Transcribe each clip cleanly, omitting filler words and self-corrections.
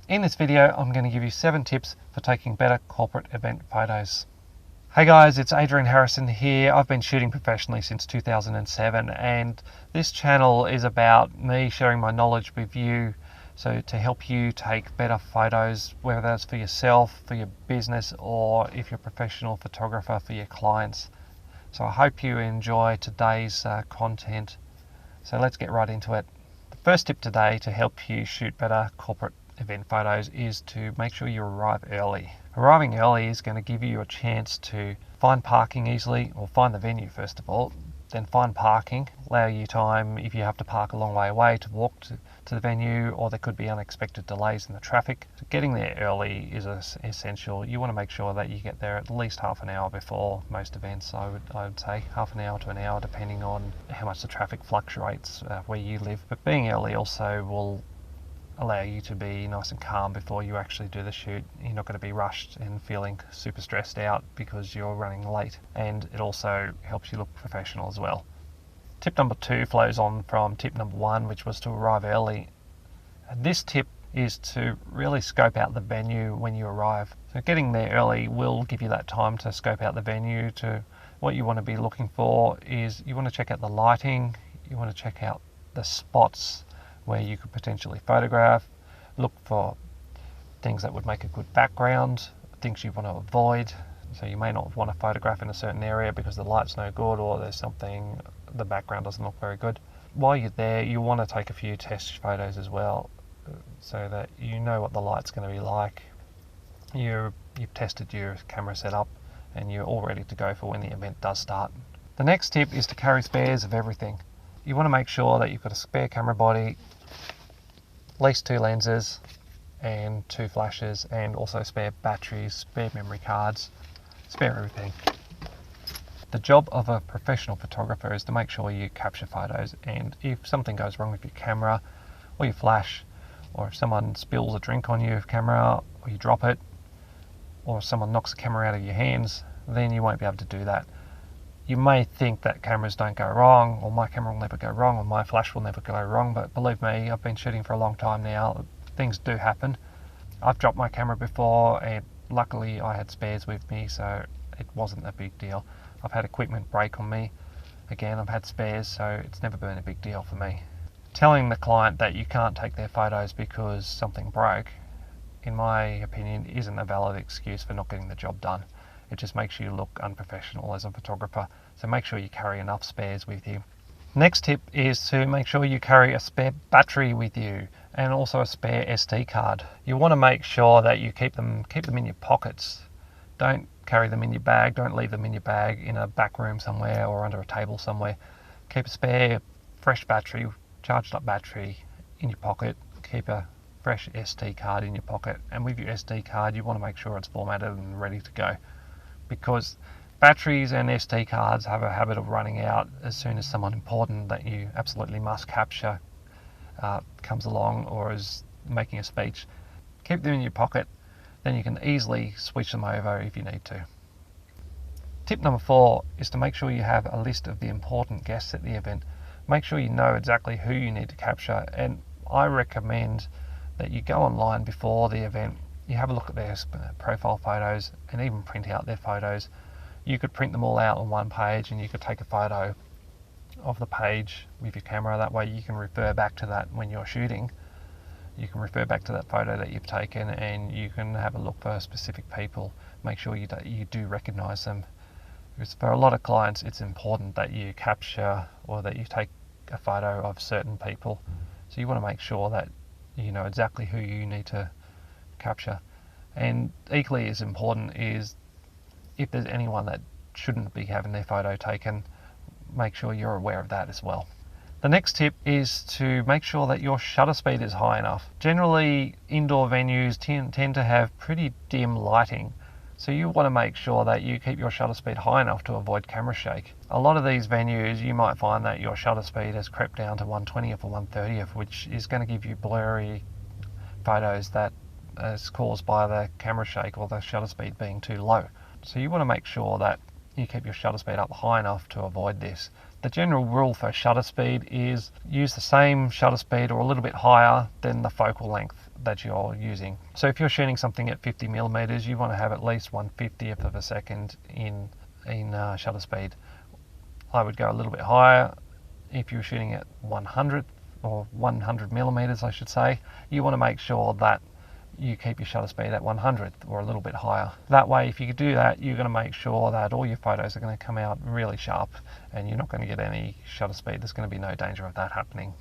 In this video, I'm going to give you 7 tips for taking better corporate event photos. Hey guys, it's Adrian Harrison here. I've been shooting professionally since 2007, and this channel is about me sharing my knowledge with you, so to help you take better photos, whether that's for yourself, for your business, or if you're a professional photographer for your clients. So I hope you enjoy today's content. So let's get right into it. The first tip today to help you shoot better corporate event photos is to make sure you arrive early. Arriving early is going to give you a chance to find parking easily, or find the venue first of all, then find parking, allow you time if you have to park a long way away to walk to the venue, or there could be unexpected delays in the traffic. So getting there early is essential. You want to make sure that you get there at least half an hour before most events. I would say half an hour to an hour, depending on how much the traffic fluctuates where you live. But being early also will allow you to be nice and calm before you actually do the shoot. You're not going to be rushed and feeling super stressed out because you're running late, and it also helps you look professional as well. Tip number 2 flows on from tip number 1, which was to arrive early. And this tip is to really scope out the venue when you arrive. So getting there early will give you that time to scope out the venue. To what you want to be looking for is you want to check out the lighting, you want to check out the spots where you could potentially photograph, look for things that would make a good background, things you want to avoid. So you may not want to photograph in a certain area because the light's no good, or there's something, the background doesn't look very good. While you're there, you want to take a few test photos as well, so that you know what the light's going to be like. You've tested your camera setup and you're all ready to go for when the event does start. The next tip is to carry spares of everything. You want to make sure that you've got a spare camera body, at least 2 lenses and 2 flashes, and also spare batteries, spare memory cards, spare everything. The job of a professional photographer is to make sure you capture photos, and if something goes wrong with your camera or your flash, or if someone spills a drink on your camera, or you drop it, or someone knocks the camera out of your hands, then you won't be able to do that. You may think that cameras don't go wrong, or my camera will never go wrong, or my flash will never go wrong, but believe me, I've been shooting for a long time now. Things do happen. I've dropped my camera before, and luckily I had spares with me, so it wasn't a big deal. I've had equipment break on me. Again, I've had spares, so it's never been a big deal for me. Telling the client that you can't take their photos because something broke, in my opinion, isn't a valid excuse for not getting the job done. It just makes you look unprofessional as a photographer, so make sure you carry enough spares with you. Next tip is to make sure you carry a spare battery with you, and also a spare SD card. You want to make sure that you keep them in your pockets. Don't carry them in your bag, don't leave them in your bag in a back room somewhere or under a table somewhere. Keep a spare fresh battery, charged up battery in your pocket. Keep a fresh SD card in your pocket, and with your SD card you want to make sure it's formatted and ready to go, because batteries and SD cards have a habit of running out as soon as someone important that you absolutely must capture comes along or is making a speech. Keep them in your pocket, then you can easily switch them over if you need to. Tip number 4 is to make sure you have a list of the important guests at the event. Make sure you know exactly who you need to capture, and I recommend that you go online before the event. You have a look at their profile photos and even print out their photos. You could print them all out on one page, and you could take a photo of the page with your camera. That way you can refer back to that when you're shooting. You can refer back to that photo that you've taken, and you can have a look for specific people. Make sure you do recognize them. Because for a lot of clients it's important that you capture or that you take a photo of certain people. So you want to make sure that you know exactly who you need to capture. And equally as important is if there's anyone that shouldn't be having their photo taken, make sure you're aware of that as well. The next tip is to make sure that your shutter speed is high enough. Generally, indoor venues tend to have pretty dim lighting, so you want to make sure that you keep your shutter speed high enough to avoid camera shake. A lot of these venues, you might find that your shutter speed has crept down to 1/20th or 1/30th, which is going to give you blurry photos that is caused by the camera shake or the shutter speed being too low. So you want to make sure that you keep your shutter speed up high enough to avoid this. The general rule for shutter speed is use the same shutter speed or a little bit higher than the focal length. that you're using. So if you're shooting something at 50 millimeters, you want to have at least 1/50th of a second in shutter speed. I would go a little bit higher. If you're shooting at 100 or 100 millimeters, I should say, you want to make sure that you keep your shutter speed at 100th or a little bit higher. That way, if you do that, you're going to make sure that all your photos are going to come out really sharp and you're not going to get any shutter speed. There's going to be no danger of that happening.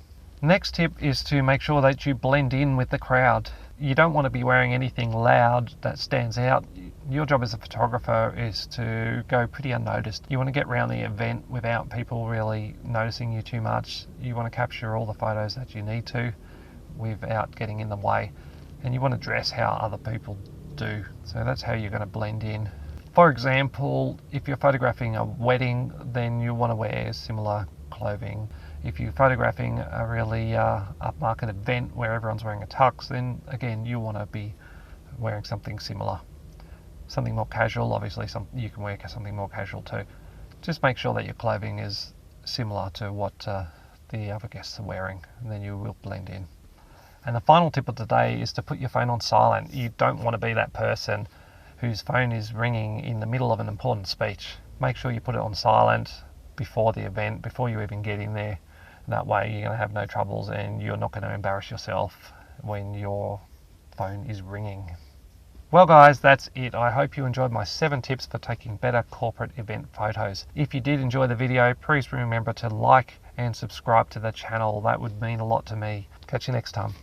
Next tip is to make sure that you blend in with the crowd. You don't want to be wearing anything loud that stands out. Your job as a photographer is to go pretty unnoticed. You want to get around the event without people really noticing you too much. You want to capture all the photos that you need to without getting in the way. And you want to dress how other people do. So that's how you're going to blend in. For example, if you're photographing a wedding, then you want to wear similar clothing. If you're photographing a really upmarket event where everyone's wearing a tux, then again, you want to be wearing something similar. Something more casual, obviously you can wear something more casual too. Just make sure that your clothing is similar to what the other guests are wearing, and then you will blend in. And the final tip of the day is to put your phone on silent. You don't want to be that person whose phone is ringing in the middle of an important speech. Make sure you put it on silent before the event, before you even get in there. That way you're going to have no troubles and you're not going to embarrass yourself when your phone is ringing. Well guys, that's it. I hope you enjoyed my 7 tips for taking better corporate event photos. If you did enjoy the video, please remember to like and subscribe to the channel. That would mean a lot to me. Catch you next time.